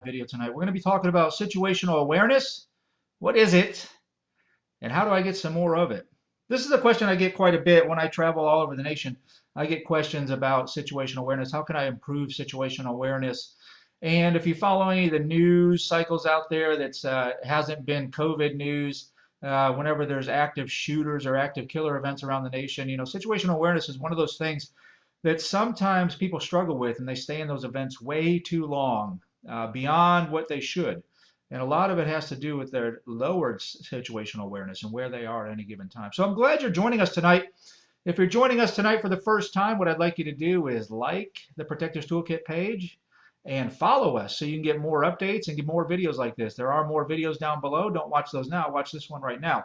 video tonight. We're going to be talking about situational awareness. What is it, and how do I get some more of it? This is a question I get quite a bit when I travel all over the nation. I get questions about situational awareness. How can I improve situational awareness? And if you follow any of the news cycles out there that hasn't been COVID news, whenever there's active shooters or active killer events around the nation, situational awareness is one of those things that sometimes people struggle with, and they stay in those events way too long, beyond what they should. And a lot of it has to do with their lowered situational awareness and where they are at any given time. So I'm glad you're joining us tonight. If you're joining us tonight for the first time, what I'd like you to do is like the Protectors Toolkit page and follow us so you can get more updates and get more videos like this. There are more videos down below. Don't watch those now. Watch this one right now.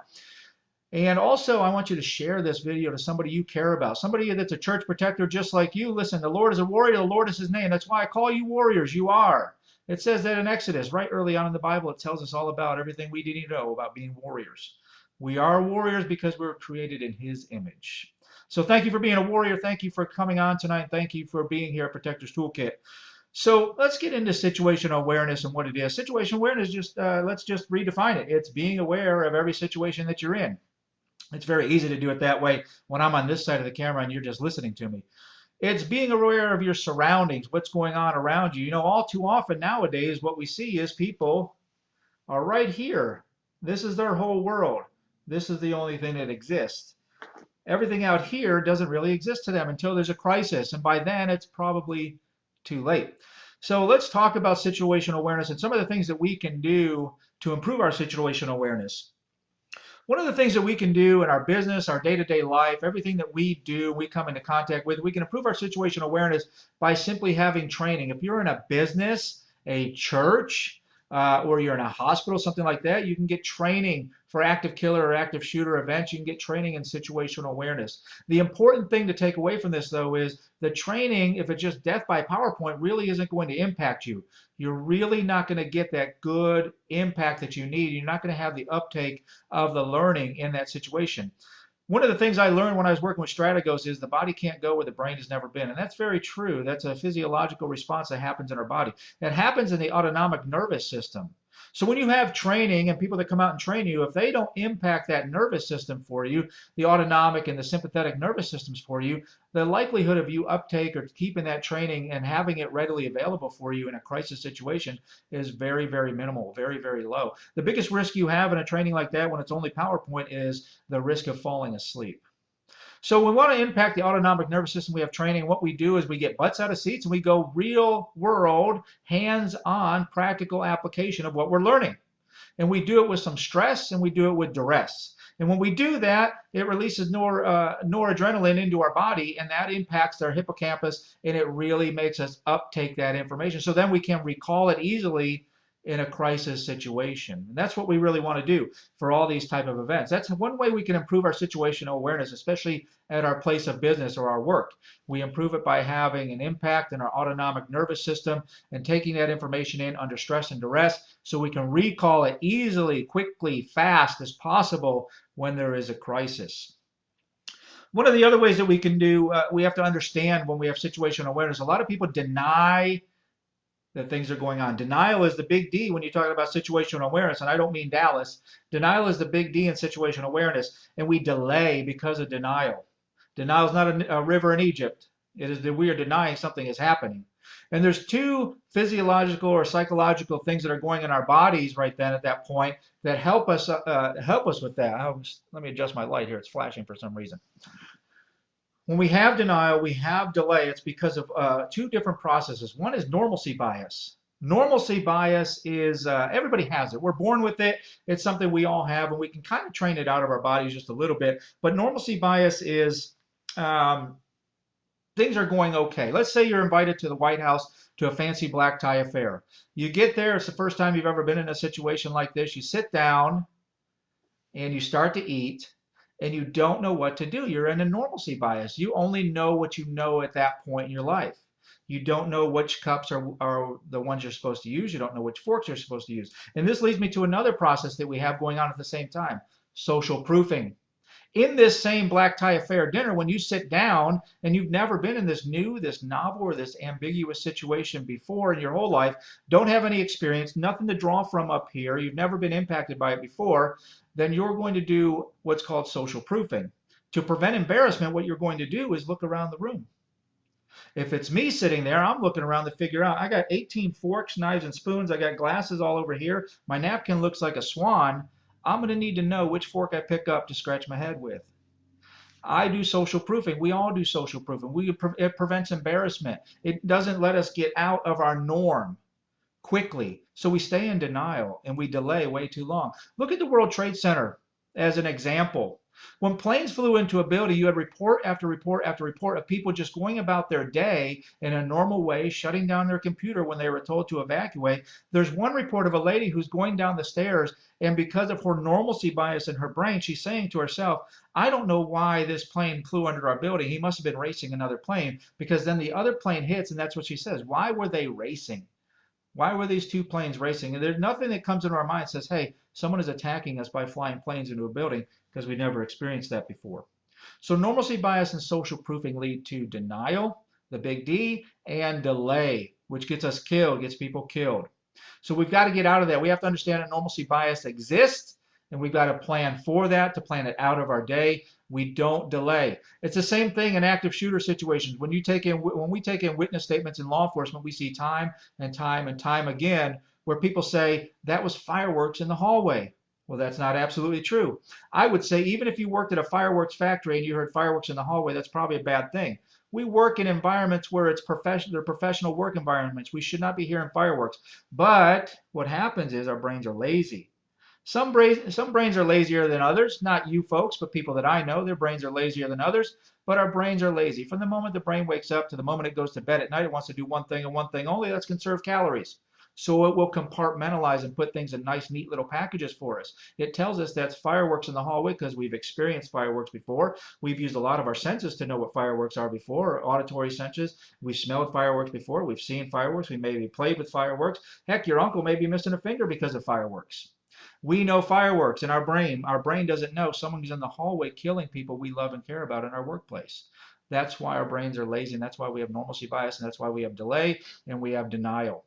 And also, I want you to share this video to somebody you care about, somebody that's a church protector just like you. Listen, the Lord is a warrior. The Lord is his name. That's why I call you warriors. You are. It says that in Exodus, right early on in the Bible. It tells us all about everything we need to know about being warriors. We are warriors because we were created in his image. So thank you for being a warrior. Thank you for coming on tonight. Thank you for being here at Protectors Toolkit. So let's get into situational awareness and what it is. Situational awareness, let's just redefine it. It's being aware of every situation that you're in. It's very easy to do it that way when I'm on this side of the camera and you're just listening to me. It's being aware of your surroundings, what's going on around you. All too often nowadays, what we see is people are right here. This is their whole world. This is the only thing that exists. Everything out here doesn't really exist to them until there's a crisis, and by then it's probably too late. So let's talk about situational awareness and some of the things that we can do to improve our situational awareness. One of the things that we can do in our business, our day-to-day life, everything that we do, we come into contact with, we can improve our situational awareness by simply having training. If you're in a business, a church, or you're in a hospital, something like that, you can get training for active killer or active shooter events. You can get training in situational awareness. The important thing to take away from this, though, is the training, if it's just death by PowerPoint, really isn't going to impact you. You're really not going to get that good impact that you need. You're not going to have the uptake of the learning in that situation. One of the things I learned when I was working with strategos is the body can't go where the brain has never been. And that's very true. That's a physiological response that happens in our body. It happens in the autonomic nervous system. So when you have training and people that come out and train you, if they don't impact that nervous system for you, the autonomic and the sympathetic nervous systems for you, the likelihood of you uptake or keeping that training and having it readily available for you in a crisis situation is very, very minimal, very, very low. The biggest risk you have in a training like that when it's only PowerPoint is the risk of falling asleep. So we want to impact the autonomic nervous system. We have training. What we do is we get butts out of seats and we go real world, hands-on, practical application of what we're learning. And we do it with some stress and we do it with duress. And when we do that, it releases noradrenaline into our body, and that impacts our hippocampus, and it really makes us uptake that information. So then we can recall it easily in a crisis situation. And that's what we really want to do for all these type of events. That's one way we can improve our situational awareness, especially at our place of business or our work. We improve it by having an impact in our autonomic nervous system and taking that information in under stress and duress so we can recall it easily, quickly, fast as possible when there is a crisis. One of the other ways that we can do, we have to understand when we have situational awareness, a lot of people deny that things are going on. Denial is the big D when you're talking about situational awareness, and I don't mean Dallas. Denial is the big D in situational awareness, and we delay because of denial. Denial is not a river in Egypt. It is that we are denying something is happening. And there's two physiological or psychological things that are going in our bodies right then at that point that help us with that. Let me adjust my light here. It's flashing for some reason. When we have denial, we have delay. It's because of two different processes. One is normalcy bias. Normalcy bias is, everybody has it. We're born with it. It's something we all have, and we can kind of train it out of our bodies just a little bit. But normalcy bias is things are going okay. Let's say you're invited to the White House to a fancy black tie affair. You get there. It's the first time you've ever been in a situation like this. You sit down, and you start to eat. And you don't know what to do. You're in a normalcy bias. You only know what you know at that point in your life. You don't know which cups are the ones you're supposed to use. You don't know which forks you're supposed to use. And this leads me to another process that we have going on at the same time, social proofing. In this same black tie affair dinner, when you sit down and you've never been in this novel, or this ambiguous situation before in your whole life, don't have any experience, nothing to draw from up here, you've never been impacted by it before, then you're going to do what's called social proofing. To prevent embarrassment, what you're going to do is look around the room. If it's me sitting there, I'm looking around to figure out, I got 18 forks, knives, and spoons. I got glasses all over here. My napkin looks like a swan. I'm going to need to know which fork I pick up to scratch my head with. I do social proofing. We all do social proofing. It prevents embarrassment. It doesn't let us get out of our norm quickly. So we stay in denial and we delay way too long. Look at the World Trade Center as an example. When planes flew into a building, you had report after report after report of people just going about their day in a normal way, shutting down their computer when they were told to evacuate. There's one report of a lady who's going down the stairs, and because of her normalcy bias in her brain, she's saying to herself, I don't know why this plane flew under our building. He must have been racing another plane, because then the other plane hits, and that's what she says. Why were they racing? Why were these two planes racing? And there's nothing that comes into our mind that says, hey, someone is attacking us by flying planes into a building, because we never experienced that before. So normalcy bias and social proofing lead to denial, the big D, and delay, which gets us killed, gets people killed. So we've got to get out of that. We have to understand that normalcy bias exists, and we've got to plan for that, to plan it out of our day. We don't delay. It's the same thing in active shooter situations. When we take in witness statements in law enforcement, we see time and time and time again where people say that was fireworks in the hallway. Well, that's not absolutely true. I would say even if you worked at a fireworks factory and you heard fireworks in the hallway, that's probably a bad thing. We work in environments where they're professional work environments. We should not be hearing fireworks. But what happens is our brains are lazy. Some brains are lazier than others, not you folks, but people that I know, their brains are lazier than others, but our brains are lazy. From the moment the brain wakes up to the moment it goes to bed at night, it wants to do one thing and one thing only, that's conserve calories. So it will compartmentalize and put things in nice, neat little packages for us. It tells us that's fireworks in the hallway because we've experienced fireworks before. We've used a lot of our senses to know what fireworks are before, our auditory senses. We've smelled fireworks before. We've seen fireworks. We maybe played with fireworks. Heck, your uncle may be missing a finger because of fireworks. We know fireworks in our brain. Our brain doesn't know someone who's in the hallway killing people we love and care about in our workplace. That's why our brains are lazy, and that's why we have normalcy bias, and that's why we have delay and we have denial.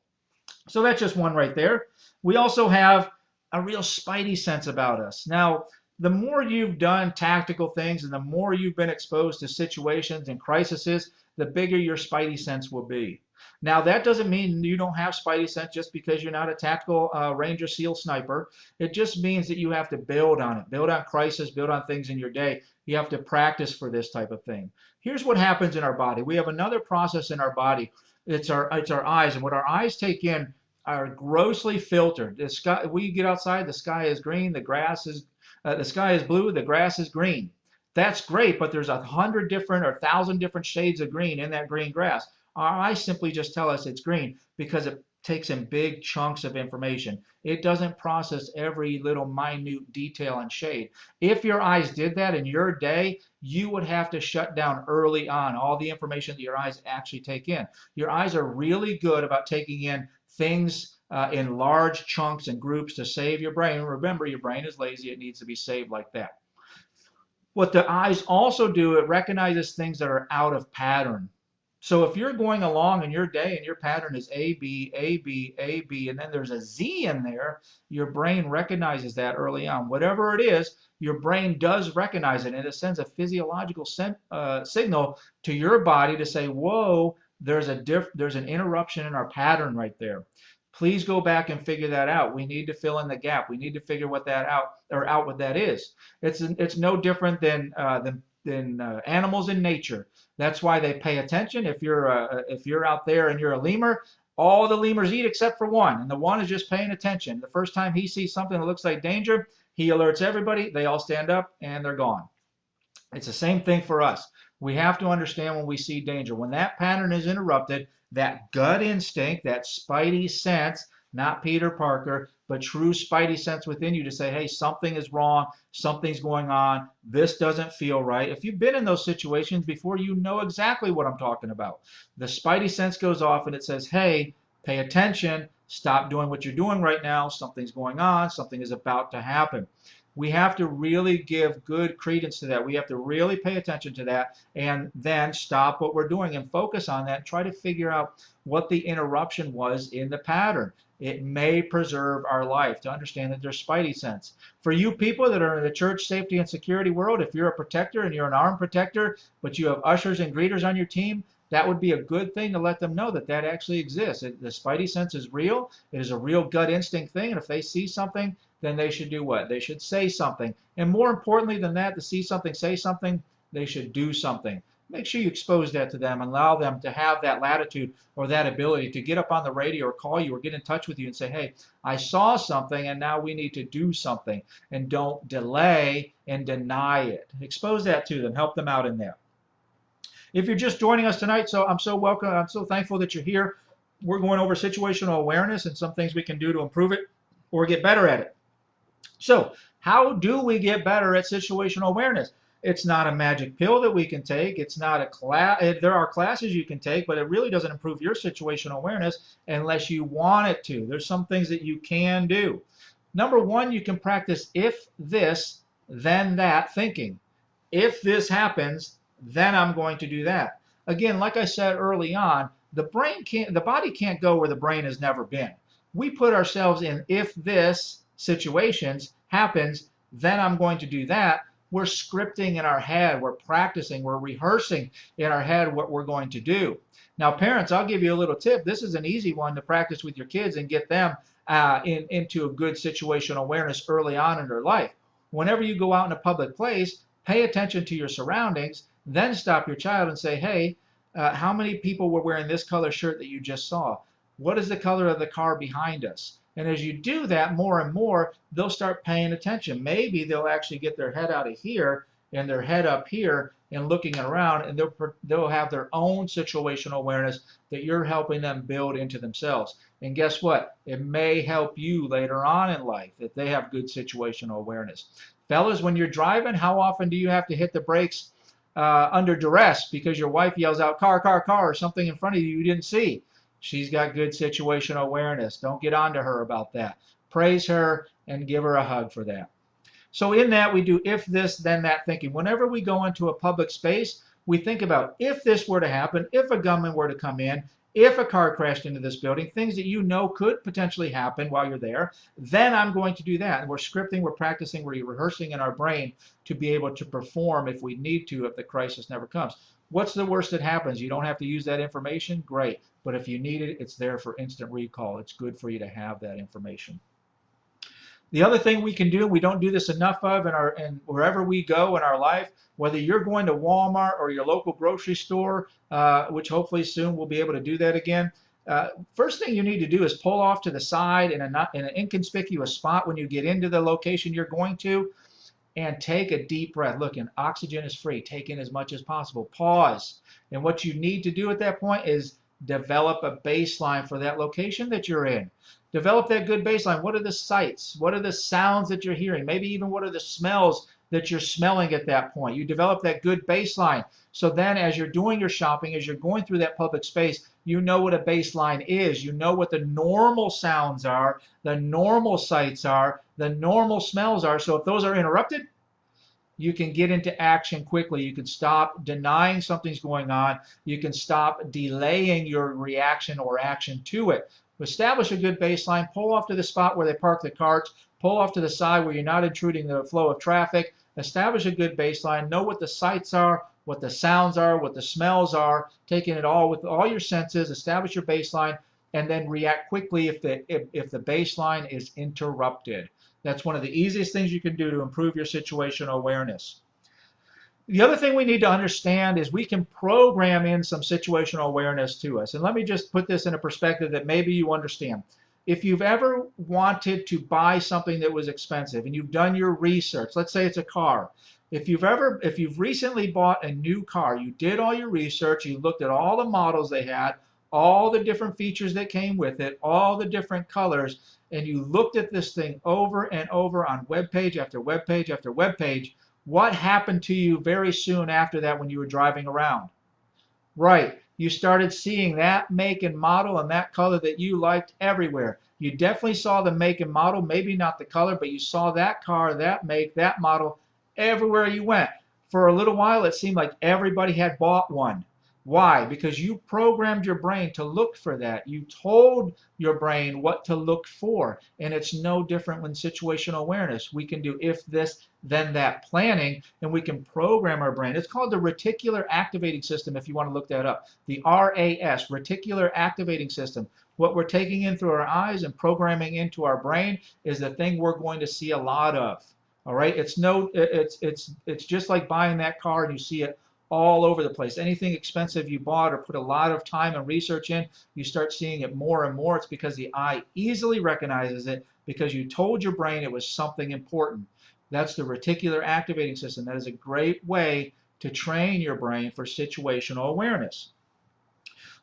So that's just one right there. We also have a real spidey sense about us. Now, the more you've done tactical things and the more you've been exposed to situations and crises, the bigger your spidey sense will be. Now, that doesn't mean you don't have spidey sense just because you're not a tactical Ranger SEAL sniper. It just means that you have to build on it, build on crisis, build on things in your day. You have to practice for this type of thing. Here's what happens in our body. We have another process in our body. It's our eyes, and what our eyes take in are grossly filtered. The sky, we get outside, the sky is green, the sky is blue, the grass is green. That's great, but there's 100 different or 1,000 different shades of green in that green grass. Our eyes simply just tell us it's green because it takes in big chunks of information. It doesn't process every little minute detail and shade. If your eyes did that in your day, you would have to shut down early on all the information that your eyes actually take in. Your eyes are really good about taking in things in large chunks and groups to save your brain. Remember, your brain is lazy. It needs to be saved like that. What the eyes also do, it recognizes things that are out of pattern. So if you're going along in your day and your pattern is A, B, A, B, A, B, and then there's a Z in there, your brain recognizes that early on. Whatever it is, your brain does recognize it, and it sends a physiological signal to your body to say, whoa, there's an interruption in our pattern right there. Please go back and figure that out. We need to fill in the gap. We need to figure what that is. It's no different than animals in nature. That's why they pay attention. If you're out there and you're a lemur, all the lemurs eat except for one, and the one is just paying attention. The first time he sees something that looks like danger, he alerts everybody. They all stand up and they're gone. It's the same thing for us. We have to understand when we see danger. When that pattern is interrupted, that gut instinct, that spidey sense, not Peter Parker, but true spidey sense within you to say, hey, something is wrong, something's going on, this doesn't feel right. If you've been in those situations before, you know exactly what I'm talking about. The spidey sense goes off and it says, hey, pay attention, stop doing what you're doing right now, something's going on, something is about to happen. We have to really give good credence to that. We have to really pay attention to that and then stop what we're doing and focus on that and try to figure out what the interruption was in the pattern. It may preserve our life to understand that there's spidey sense. For you people that are in the church safety and security world, if you're a protector and you're an armed protector, but you have ushers and greeters on your team, that would be a good thing to let them know that that actually exists. The spidey sense is real. It is a real gut instinct thing. And if they see something, then they should do what? They should say something. And more importantly than that, to see something, say something, they should do something. Make sure you expose that to them and allow them to have that latitude or that ability to get up on the radio or call you or get in touch with you and say, hey, I saw something and now we need to do something. And don't delay and deny it. Expose that to them. Help them out in that. If you're just joining us tonight, I'm so thankful that you're here. We're going over situational awareness and some things we can do to improve it or get better at it. So how do we get better at situational awareness? It's not a magic pill that we can take. It's not a class. There are classes you can take, but it really doesn't improve your situational awareness unless you want it to. There's some things that you can do. Number one, you can practice if this, then that thinking. If this happens, then I'm going to do that. Again, like I said early on, the body can't go where the brain has never been. We put ourselves in if this situations happens, then I'm going to do that. We're scripting in our head, we're practicing, we're rehearsing in our head what we're going to do. Now, parents, I'll give you a little tip. This is an easy one to practice with your kids and get them into a good situational awareness early on in their life. Whenever you go out in a public place, pay attention to your surroundings, then stop your child and say, hey, how many people were wearing this color shirt that you just saw? What is the color of the car behind us? And as you do that more and more, they'll start paying attention. Maybe they'll actually get their head out of here and their head up here and looking around, and they'll have their own situational awareness that you're helping them build into themselves. And guess what? It may help you later on in life if they have good situational awareness. Fellas, when you're driving, how often do you have to hit the brakes under duress because your wife yells out, car, car, car, or something in front of you didn't see? She's got good situational awareness. Don't get on to her about that. Praise her and give her a hug for that. So in that, we do if this, then that thinking. Whenever we go into a public space, we think about if this were to happen, if a gunman were to come in, if a car crashed into this building, things that you know could potentially happen while you're there, then I'm going to do that. And we're scripting, we're practicing, we're rehearsing in our brain to be able to perform if we need to, if the crisis never comes. What's the worst that happens? You don't have to use that information? Great. But if you need it, it's there for instant recall. It's good for you to have that information. The other thing we can do, we don't do this enough of in wherever we go in our life, whether you're going to Walmart or your local grocery store, which hopefully soon we'll be able to do that again. First thing you need to do is pull off to the side in an inconspicuous spot when you get into the location you're going to, and take a deep breath. Look, and oxygen is free. Take in as much as possible. Pause. And what you need to do at that point is develop a baseline for that location that you're in. Develop that good baseline. What are the sights? What are the sounds that you're hearing? Maybe even what are the smells that you're smelling at that point? You develop that good baseline. So then as you're doing your shopping, as you're going through that public space, you know what a baseline is. You know what the normal sounds are, the normal sights are, the normal smells are. So if those are interrupted, you can get into action quickly. You can stop denying something's going on. You can stop delaying your reaction or action to it. Establish a good baseline. Pull off to the spot where they park the carts. Pull off to the side where you're not intruding the flow of traffic. Establish a good baseline. Know what the sights are, what the sounds are, what the smells are. Taking it all with all your senses. Establish your baseline, and then react quickly if the baseline is interrupted. That's one of the easiest things you can do to improve your situational awareness. The other thing we need to understand is we can program in some situational awareness to us. And let me just put this in a perspective that maybe you understand. If you've ever wanted to buy something that was expensive and you've done your research, let's say it's a car. If you've recently bought a new car, you did all your research, you looked at all the models they had, all the different features that came with it, all the different colors, and you looked at this thing over and over on web page after web page after web page, what happened to you very soon after that when you were driving around? Right. you started seeing that make and model and that color that you liked everywhere. You definitely saw the make and model, maybe not the color, but you saw that car, that make, that model everywhere you went. For a little while, it seemed like everybody had bought one. Why? Because you programmed your brain to look for that. You told your brain what to look for. And it's no different when situational awareness. We can do if this, then that planning, and we can program our brain. It's called the reticular activating system if you want to look that up. The RAS, reticular activating system. What we're taking in through our eyes and programming into our brain is the thing we're going to see a lot of. All right, it's just like buying that car and you see it all over the place. Anything expensive you bought or put a lot of time and research in, you start seeing it more and more. It's because the eye easily recognizes it because you told your brain it was something important. That's the reticular activating system. That is a great way to train your brain for situational awareness.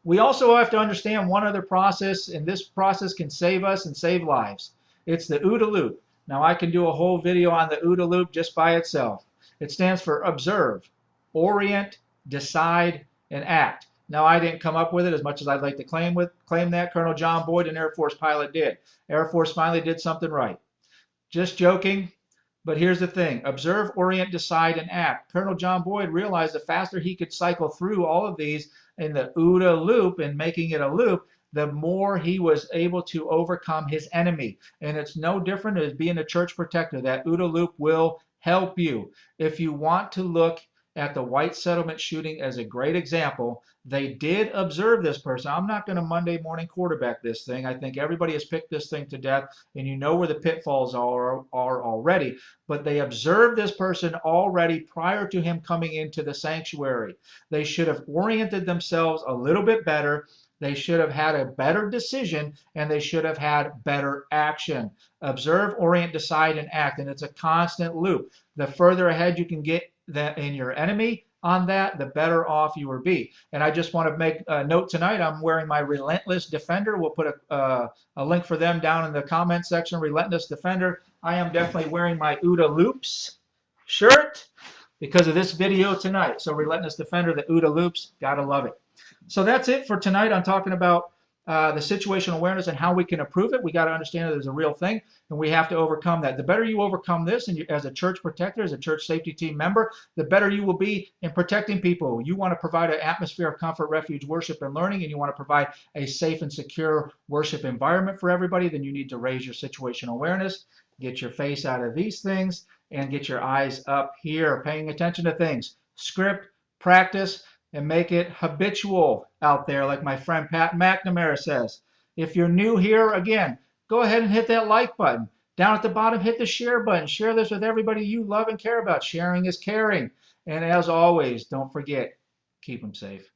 We also have to understand one other process, and this process can save us and save lives. It's the OODA loop. Now I can do a whole video on the OODA loop just by itself. It stands for observe, orient, decide, and act. Now I didn't come up with it as much as I'd like to claim that. Colonel John Boyd, an Air Force pilot, did. Air Force finally did something right. Just joking, but here's the thing. Observe, orient, decide, and act. Colonel John Boyd realized the faster he could cycle through all of these in the OODA loop and making it a loop, the more he was able to overcome his enemy. And it's no different as being a church protector. That OODA loop will help you. If you want to look at the white settlement shooting as a great example, they did observe this person. I'm not going to Monday morning quarterback this thing. I think everybody has picked this thing to death, and you know where the pitfalls are already. But they observed this person already prior to him coming into the sanctuary. They should have oriented themselves a little bit better. They should have had a better decision, and they should have had better action. Observe, orient, decide, and act. And it's a constant loop. The further ahead you can get in your enemy on that, the better off you will be. And I just want to make a note tonight. I'm wearing my Relentless Defender. We'll put a link for them down in the comment section. Relentless Defender. I am definitely wearing my OODA Loops shirt because of this video tonight. So Relentless Defender, the OODA Loops, gotta love it. So that's it for tonight. I'm talking about the situational awareness and how we can improve it. We got to understand that it's a real thing, and we have to overcome that. The better you overcome this, and as a church protector, as a church safety team member, the better you will be in protecting people. You want to provide an atmosphere of comfort, refuge, worship, and learning, and you want to provide a safe and secure worship environment for everybody. Then you need to raise your situational awareness, get your face out of these things, and get your eyes up here, paying attention to things. Script, practice, and make it habitual out there, like my friend Pat McNamara says. If you're new here, again, go ahead and hit that like button. Down at the bottom, hit the share button. Share this with everybody you love and care about. Sharing is caring. And as always, don't forget, keep them safe.